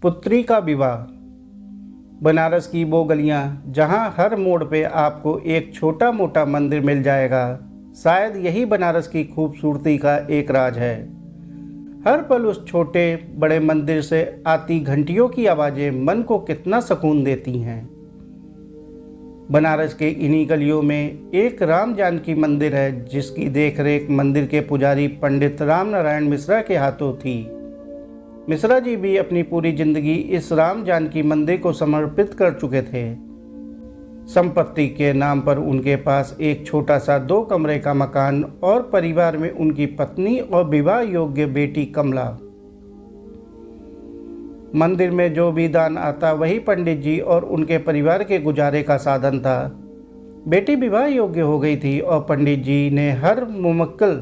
पुत्री का विवाह। बनारस की वो गलियां जहां हर मोड़ पे आपको एक छोटा मोटा मंदिर मिल जाएगा, शायद यही बनारस की खूबसूरती का एक राज है। हर पल उस छोटे बड़े मंदिर से आती घंटियों की आवाज़ें मन को कितना सुकून देती हैं। बनारस के इन्हीं गलियों में एक राम जानकी मंदिर है, जिसकी देखरेख मंदिर के पुजारी पंडित राम नारायण मिश्रा के हाथों थी। मिश्रा जी भी अपनी पूरी जिंदगी इस राम जानकी मंदिर को समर्पित कर चुके थे। संपत्ति के नाम पर उनके पास एक छोटा सा 2 कमरे का मकान और परिवार में उनकी पत्नी और विवाह योग्य बेटी कमला। मंदिर में जो भी दान आता वही पंडित जी और उनके परिवार के गुजारे का साधन था। बेटी विवाह योग्य हो गई थी और पंडित जी ने हर मुमक्किल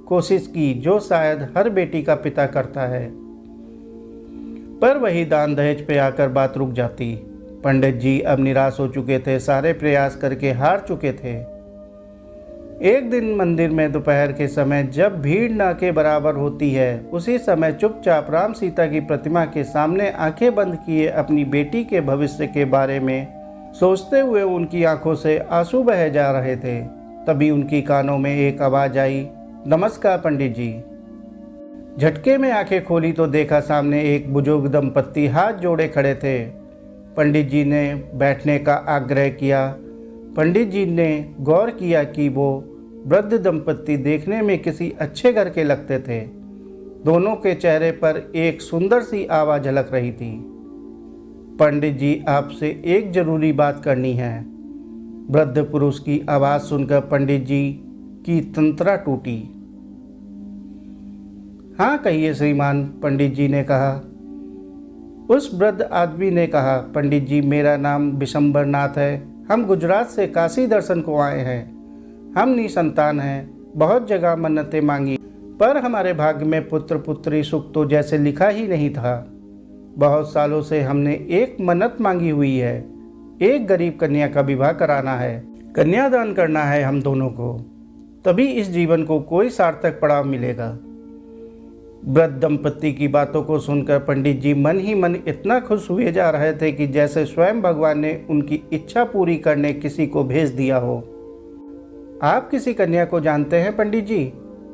कोशिश की जो शायद हर बेटी का पिता करता है, पर वही दान दहेज पे आकर बात रुक जाती। पंडित जी अब निराश हो चुके थे, सारे प्रयास करके हार चुके थे। एक दिन मंदिर में दोपहर के समय जब भीड़ ना के बराबर होती है, उसी समय चुपचाप राम सीता की प्रतिमा के सामने आंखें बंद किए अपनी बेटी के भविष्य के बारे में सोचते हुए उनकी आंखों से आंसू बह जा रहे थे। तभी उनकी कानों में एक आवाज़ आई, नमस्कार पंडित जी। झटके में आंखें खोली तो देखा सामने एक बुजुर्ग दंपत्ति हाथ जोड़े खड़े थे। पंडित जी ने बैठने का आग्रह किया। पंडित जी ने गौर किया कि वो वृद्ध दंपत्ति देखने में किसी अच्छे घर के लगते थे। दोनों के चेहरे पर एक सुंदर सी आवाज़ झलक रही थी। पंडित जी, आपसे एक जरूरी बात करनी है। वृद्ध पुरुष की आवाज़ सुनकर पंडित जी की तंत्रा टूटी। हाँ कहिए श्रीमान, पंडित जी ने कहा। उस वृद्ध आदमी ने कहा, पंडित जी मेरा नाम विशंबर नाथ है। हम गुजरात से काशी दर्शन को आए हैं। हम निसंतान हैं, बहुत जगह मन्नतें मांगी, पर हमारे भाग्य में पुत्र पुत्री सुख तो जैसे लिखा ही नहीं था। बहुत सालों से हमने एक मन्नत मांगी हुई है, एक गरीब कन्या का विवाह कराना है, कन्यादान करना है हम दोनों को, तभी इस जीवन को कोई सार्थक पड़ाव मिलेगा। वृद्ध दंपत्ति की बातों को सुनकर पंडित जी मन ही मन इतना खुश हुए जा रहे थे कि जैसे स्वयं भगवान ने उनकी इच्छा पूरी करने किसी को भेज दिया हो। आप किसी कन्या को जानते हैं पंडित जी,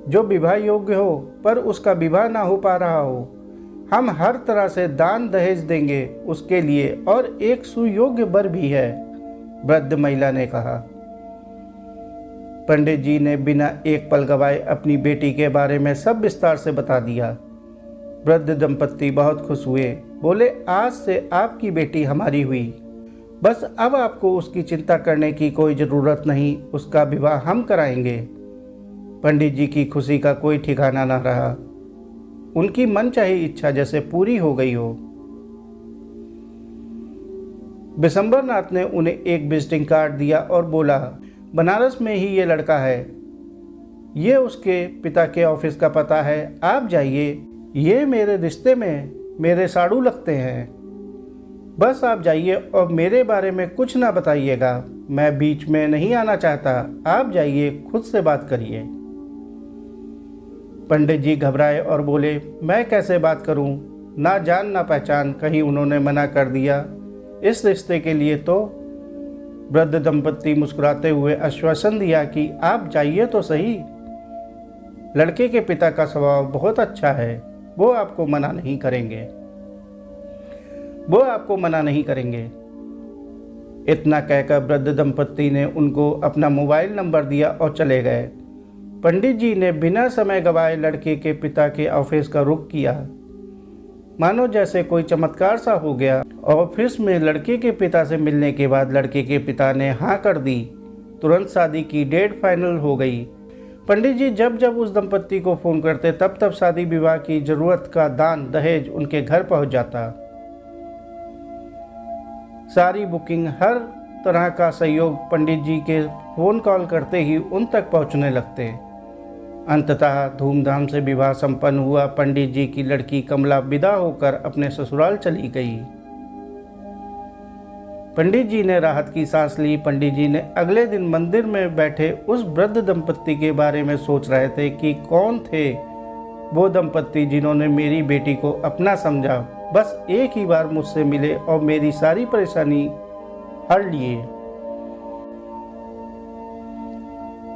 जो विवाह योग्य हो पर उसका विवाह ना हो पा रहा हो? हम हर तरह से दान दहेज देंगे उसके लिए, और एक सुयोग्य वर भी है, वृद्ध महिला ने कहा। पंडित जी ने बिना एक पल गवाए अपनी बेटी के बारे में सब विस्तार से बता दिया। वृद्ध दंपत्ति बहुत खुश हुए, बोले आज से आपकी बेटी हमारी हुई, बस अब आपको उसकी चिंता करने की कोई ज़रूरत नहीं, उसका विवाह हम कराएंगे। पंडित जी की खुशी का कोई ठिकाना ना रहा। उनकी मनचाही इच्छा जैसे पूरी हो गई हो। विशंबर नाथ ने उन्हें एक विजिटिंग कार्ड दिया और बोला, बनारस में ही ये लड़का है, ये उसके पिता के ऑफिस का पता है, आप जाइए, ये मेरे रिश्ते में मेरे साड़ू लगते हैं, बस आप जाइए और मेरे बारे में कुछ ना बताइएगा, मैं बीच में नहीं आना चाहता, आप जाइए खुद से बात करिए। पंडित जी घबराए और बोले, मैं कैसे बात करूं, ना जान ना पहचान, कहीं उन्होंने मना कर दिया इस रिश्ते के लिए तो? वृद्ध दंपत्ति मुस्कुराते हुए आश्वासन दिया कि आप जाइए तो सही, लड़के के पिता का स्वभाव बहुत अच्छा है, वो आपको मना नहीं करेंगे, वो आपको मना नहीं करेंगे। इतना कहकर वृद्ध दंपत्ति ने उनको अपना मोबाइल नंबर दिया और चले गए। पंडित जी ने बिना समय गवाए लड़के के पिता के ऑफिस का रुख किया। मानो जैसे कोई चमत्कार सा हो गया। ऑफिस में लड़के के पिता से मिलने के बाद लड़के के पिता ने हाँ कर दी। तुरंत शादी की डेट फाइनल हो गई। पंडित जी जब जब उस दंपत्ति को फ़ोन करते तब तब शादी विवाह की ज़रूरत का दान दहेज उनके घर पहुंच जाता। सारी बुकिंग, हर तरह का सहयोग पंडित जी के फ़ोन कॉल करते ही उन तक पहुंचने लगते। अंततः धूमधाम से विवाह संपन्न हुआ। पंडित जी की लड़की कमला विदा होकर अपने ससुराल चली गई। पंडित जी ने राहत की सांस ली। पंडित जी ने अगले दिन मंदिर में बैठे उस वृद्ध दंपत्ति के बारे में सोच रहे थे कि कौन थे वो दंपत्ति जिन्होंने मेरी बेटी को अपना समझा बस एक ही बार मुझसे मिले और मेरी सारी परेशानी हल लिए।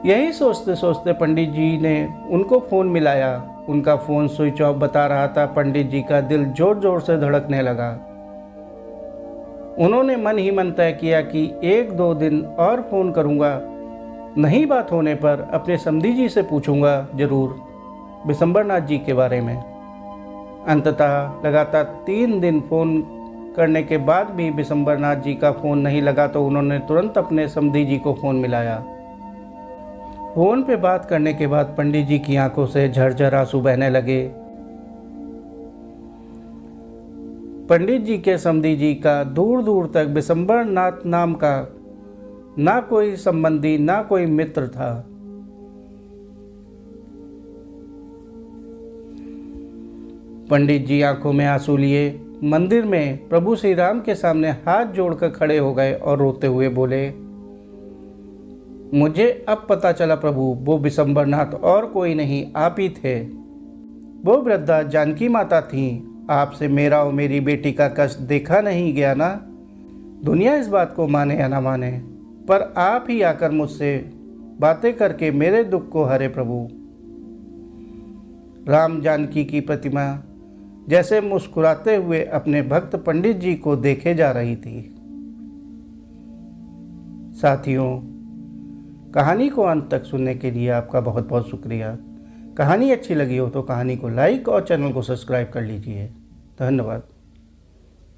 यही सोचते सोचते पंडित जी ने उनको फ़ोन मिलाया। उनका फ़ोन स्विच ऑफ बता रहा था। पंडित जी का दिल ज़ोर ज़ोर से धड़कने लगा। उन्होंने मन ही मन तय किया कि 1-2 दिन और फ़ोन करूँगा, नहीं बात होने पर अपने समधी जी से पूछूंगा ज़रूर बिशंबरनाथ जी के बारे में। अंततः लगातार 3 दिन फ़ोन करने के बाद भी बिशंबरनाथ जी का फ़ोन नहीं लगा तो उन्होंने तुरंत अपने समधी जी को फ़ोन मिलाया। फ़ोन पे बात करने के बाद पंडित जी की आंखों से झरझर आंसू बहने लगे। पंडित जी के समधी जी का दूर दूर तक बिशंबरनाथ नाम का ना कोई संबंधी ना कोई मित्र था। पंडित जी आंखों में आंसू लिए मंदिर में प्रभु श्री राम के सामने हाथ जोड़कर खड़े हो गए और रोते हुए बोले, मुझे अब पता चला प्रभु, वो बिशंबरनाथ और कोई नहीं आप ही थे। वो वृद्धा जानकी माता थी। आपसे मेरा और मेरी बेटी का कष्ट देखा नहीं गया ना। दुनिया इस बात को माने या ना माने, पर आप ही आकर मुझसे बातें करके मेरे दुख को हरे प्रभु। राम जानकी की प्रतिमा जैसे मुस्कुराते हुए अपने भक्त पंडित जी को देखे जा रही थी। साथियों, कहानी को अंत तक सुनने के लिए आपका बहुत बहुत शुक्रिया। कहानी अच्छी लगी हो तो कहानी को लाइक और चैनल को सब्सक्राइब कर लीजिए। धन्यवाद।